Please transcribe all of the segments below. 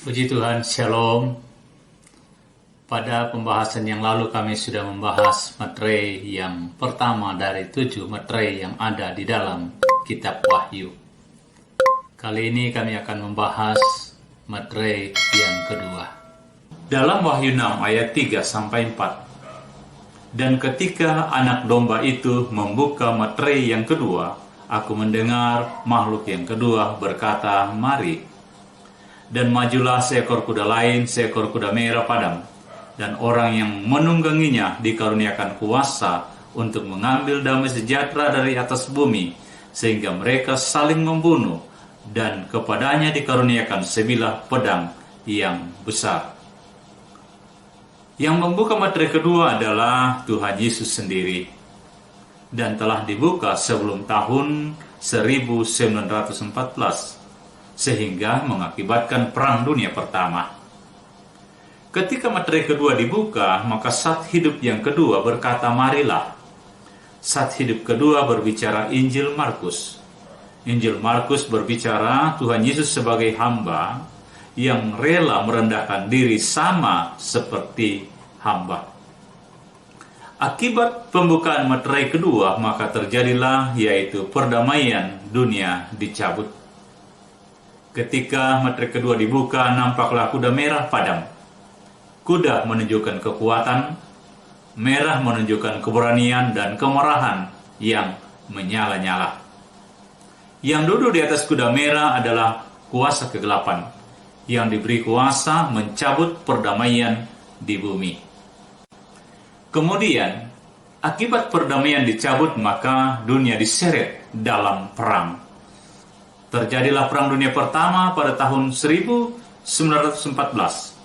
Puji Tuhan, Shalom. Pada pembahasan yang lalu kami sudah membahas materai yang pertama dari 7 materai yang ada di dalam kitab Wahyu. Kali ini kami akan membahas materai yang kedua. Dalam Wahyu 6 ayat 3-4. Dan ketika anak domba itu membuka materai yang kedua, aku mendengar makhluk yang kedua berkata, "Mari." Dan majulah seekor kuda lain, seekor kuda merah padam. Dan orang yang menungganginya dikaruniakan kuasa untuk mengambil damai sejahtera dari atas bumi, sehingga mereka saling membunuh, dan kepadanya dikaruniakan sebilah pedang yang besar. Yang membuka materai kedua adalah Tuhan Yesus sendiri, dan telah dibuka sebelum tahun 1914, sehingga mengakibatkan Perang Dunia Pertama. Ketika materai kedua dibuka, maka Sat hidup yang kedua berkata, "Marilah." Sat hidup kedua berbicara Injil Markus. Injil Markus berbicara Tuhan Yesus sebagai hamba yang rela merendahkan diri sama seperti hamba. Akibat pembukaan materai kedua, maka terjadilah yaitu perdamaian dunia dicabut. Ketika materai kedua dibuka, nampaklah kuda merah padam. Kuda menunjukkan kekuatan, merah menunjukkan keberanian dan kemarahan yang menyala-nyala. Yang duduk di atas kuda merah adalah kuasa kegelapan, yang diberi kuasa mencabut perdamaian di bumi. Kemudian, akibat perdamaian dicabut, maka dunia diseret dalam perang. Terjadilah Perang Dunia Pertama pada tahun 1914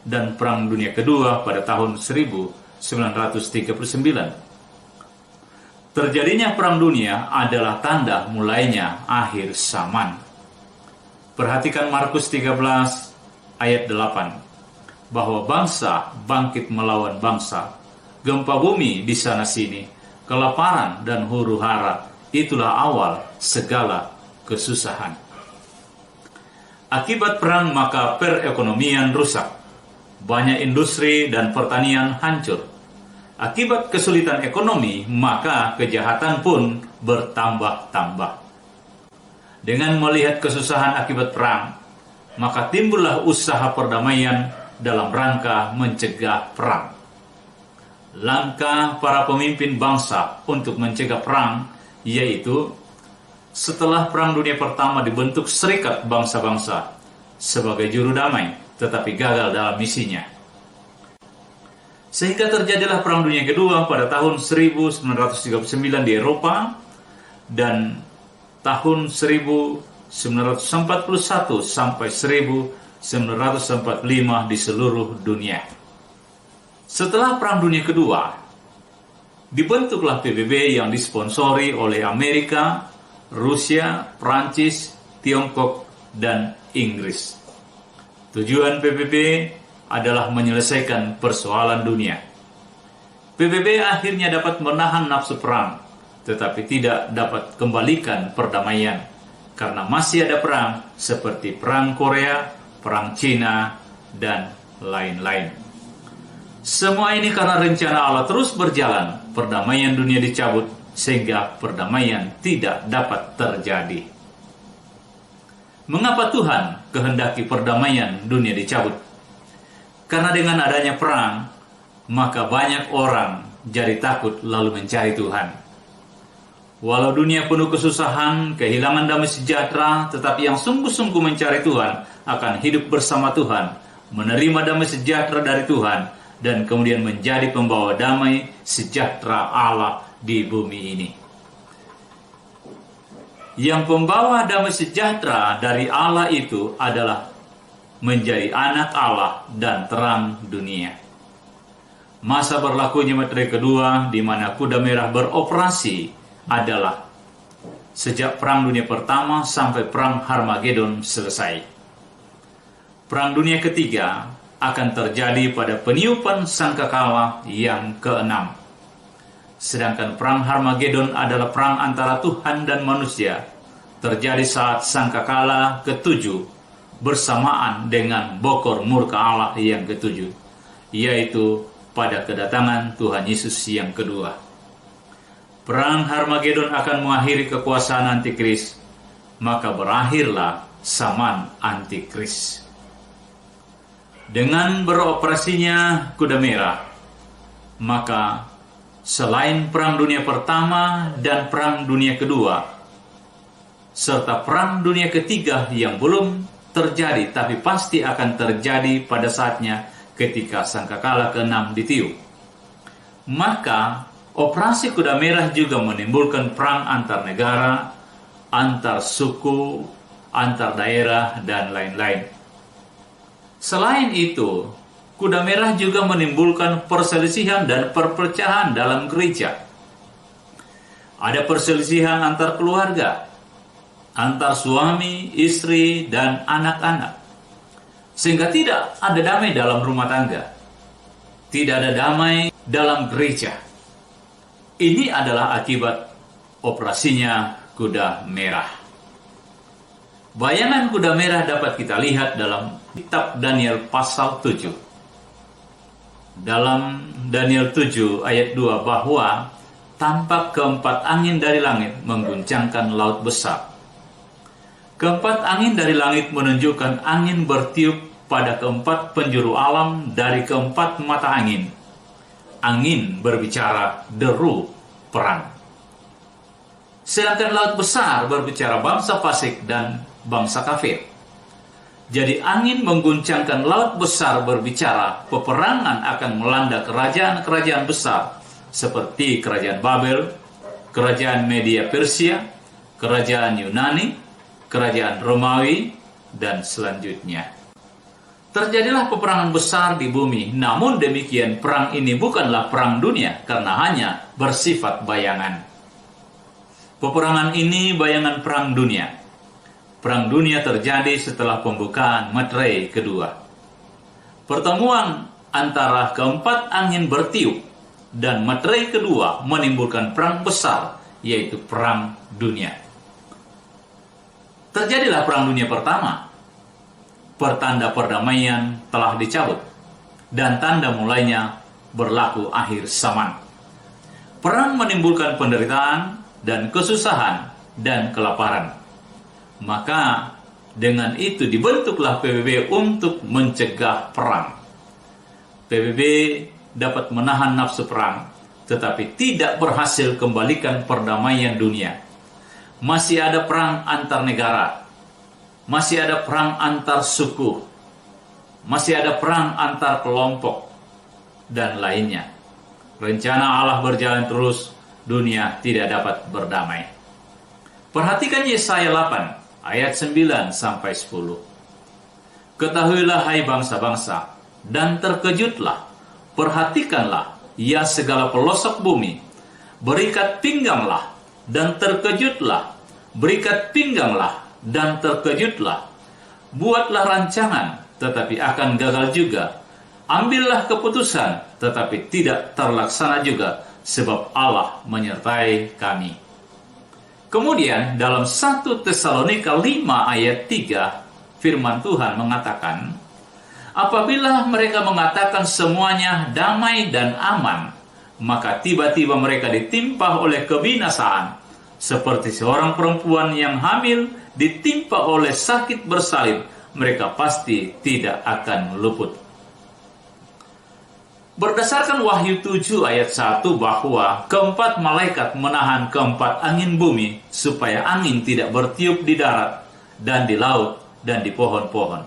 dan Perang Dunia Kedua pada tahun 1939. Terjadinya Perang Dunia adalah tanda mulainya akhir zaman. Perhatikan Markus 13 ayat 8, bahwa bangsa bangkit melawan bangsa, gempa bumi di sana-sini, kelaparan dan huru-hara, itulah awal segala kesusahan. Akibat perang, maka perekonomian rusak. Banyak industri dan pertanian hancur. Akibat kesulitan ekonomi, maka kejahatan pun bertambah-tambah. Dengan melihat kesusahan akibat perang, maka timbullah usaha perdamaian dalam rangka mencegah perang. Langkah para pemimpin bangsa untuk mencegah perang yaitu, setelah Perang Dunia Pertama dibentuk Serikat Bangsa-Bangsa sebagai juru damai, tetapi gagal dalam misinya. Sehingga terjadilah Perang Dunia Kedua pada tahun 1939 di Eropa dan tahun 1941 sampai 1945 di seluruh dunia. Setelah Perang Dunia Kedua, dibentuklah PBB yang disponsori oleh Amerika, Rusia, Prancis, Tiongkok, dan Inggris. Tujuan PBB adalah menyelesaikan persoalan dunia. PBB akhirnya dapat menahan nafsu perang, tetapi tidak dapat kembalikan perdamaian, karena masih ada perang seperti Perang Korea, Perang Cina, dan lain-lain. Semua ini karena rencana Allah terus berjalan, perdamaian dunia dicabut, sehingga perdamaian tidak dapat terjadi. Mengapa Tuhan kehendaki perdamaian dunia dicabut? Karena dengan adanya perang, maka banyak orang jadi takut lalu mencari Tuhan. Walau dunia penuh kesusahan, kehilangan damai sejahtera, tetapi yang sungguh-sungguh mencari Tuhan akan hidup bersama Tuhan, menerima damai sejahtera dari Tuhan, dan kemudian menjadi pembawa damai sejahtera Allah di bumi ini. Yang pembawa damai sejahtera dari Allah itu adalah menjadi anak Allah dan terang dunia. Masa berlakunya materai kedua di mana kuda merah beroperasi adalah sejak Perang Dunia Pertama sampai Perang Harmagedon selesai. Perang Dunia Ketiga akan terjadi pada peniupan sangkakala yang ke-6. Sedangkan Perang Harmagedon adalah perang antara Tuhan dan manusia, terjadi saat sangkakala ke-7 bersamaan dengan bokor murka Allah yang ketujuh, yaitu pada kedatangan Tuhan Yesus yang kedua. Perang Harmagedon akan mengakhiri kekuasaan antikris, maka berakhirlah zaman antikris. Dengan beroperasinya kuda merah, maka selain Perang Dunia Pertama dan Perang Dunia Kedua, serta Perang Dunia Ketiga yang belum terjadi tapi pasti akan terjadi pada saatnya ketika sangkakala ke-6 ditiup, maka operasi kuda merah juga menimbulkan perang antar negara, antar suku, antar daerah, dan lain-lain. Selain itu, kuda merah juga menimbulkan perselisihan dan perpecahan dalam gereja. Ada perselisihan antar keluarga, antar suami, istri, dan anak-anak. Sehingga tidak ada damai dalam rumah tangga. Tidak ada damai dalam gereja. Ini adalah akibat operasinya kuda merah. Bayangan kuda merah dapat kita lihat dalam kitab Daniel pasal 7. Dalam Daniel 7 ayat 2 bahwa tampak keempat angin dari langit mengguncangkan laut besar. Keempat angin dari langit menunjukkan angin bertiup pada keempat penjuru alam dari keempat mata angin. Angin berbicara deru perang. Sedangkan laut besar berbicara bangsa fasik dan bangsa kafir. Jadi angin mengguncangkan laut besar berbicara peperangan akan melanda kerajaan-kerajaan besar seperti kerajaan Babel, kerajaan Media Persia, kerajaan Yunani, kerajaan Romawi, dan selanjutnya. Terjadilah peperangan besar di bumi, namun demikian perang ini bukanlah perang dunia karena hanya bersifat bayangan. Peperangan ini bayangan perang dunia. Perang dunia terjadi setelah pembukaan materai kedua. Pertemuan antara keempat angin bertiup dan materai kedua menimbulkan perang besar, yaitu perang dunia. Terjadilah Perang Dunia Pertama. Pertanda perdamaian telah dicabut dan tanda mulainya berlaku akhir zaman. Perang menimbulkan penderitaan dan kesusahan dan kelaparan. Maka dengan itu dibentuklah PBB untuk mencegah perang. PBB dapat menahan nafsu perang, tetapi tidak berhasil kembalikan perdamaian dunia. Masih ada perang antar negara, masih ada perang antar suku, masih ada perang antar kelompok, dan lainnya. Rencana Allah berjalan terus, dunia tidak dapat berdamai. Perhatikan Yesaya 8 ayat 9-10. Ketahuilah hai bangsa-bangsa, dan terkejutlah, perhatikanlah ya segala pelosok bumi, berikat pingganglah dan terkejutlah, berikat pingganglah dan terkejutlah. Buatlah rancangan, tetapi akan gagal juga. Ambillah keputusan, tetapi tidak terlaksana juga, sebab Allah menyertai kami. Kemudian dalam 1 Tesalonika 5 ayat 3, firman Tuhan mengatakan, apabila mereka mengatakan semuanya damai dan aman, maka tiba-tiba mereka ditimpa oleh kebinasaan, seperti seorang perempuan yang hamil ditimpa oleh sakit bersalin, mereka pasti tidak akan luput. Berdasarkan Wahyu 7 ayat 1 bahwa keempat malaikat menahan keempat angin bumi supaya angin tidak bertiup di darat dan di laut dan di pohon-pohon.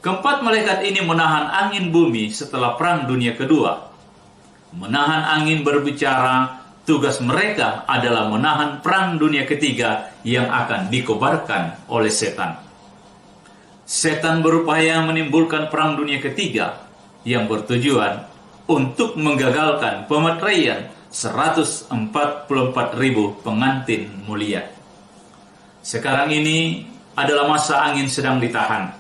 Keempat malaikat ini menahan angin bumi setelah Perang Dunia Kedua. Menahan angin berbicara, tugas mereka adalah menahan Perang Dunia Ketiga yang akan dikobarkan oleh setan. Setan berupaya menimbulkan Perang Dunia Ketiga yang bertujuan untuk menggagalkan pemeteraian 144.000 pengantin mulia. Sekarang ini adalah masa angin sedang ditahan,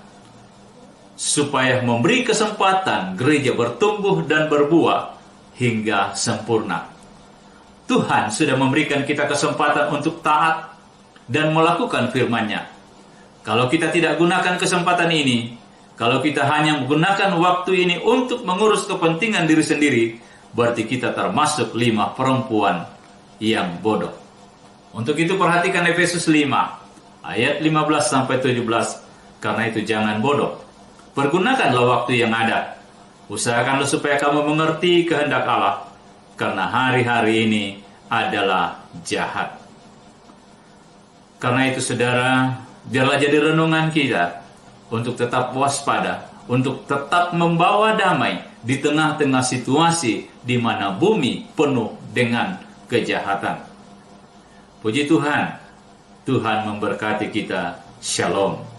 supaya memberi kesempatan gereja bertumbuh dan berbuah hingga sempurna. Tuhan sudah memberikan kita kesempatan untuk taat dan melakukan firman-Nya. Kalau kita tidak gunakan kesempatan ini, kalau kita hanya menggunakan waktu ini untuk mengurus kepentingan diri sendiri, berarti kita termasuk 5 perempuan yang bodoh. Untuk itu perhatikan Efesus 5 ayat 15-17. Karena itu jangan bodoh. Pergunakanlah waktu yang ada. Usahakanlah supaya kamu mengerti kehendak Allah, karena hari-hari ini adalah jahat. Karena itu saudara, biarlah jadi renungan kita untuk tetap waspada, untuk tetap membawa damai di tengah-tengah situasi di mana bumi penuh dengan kejahatan. Puji Tuhan, Tuhan memberkati kita. Shalom.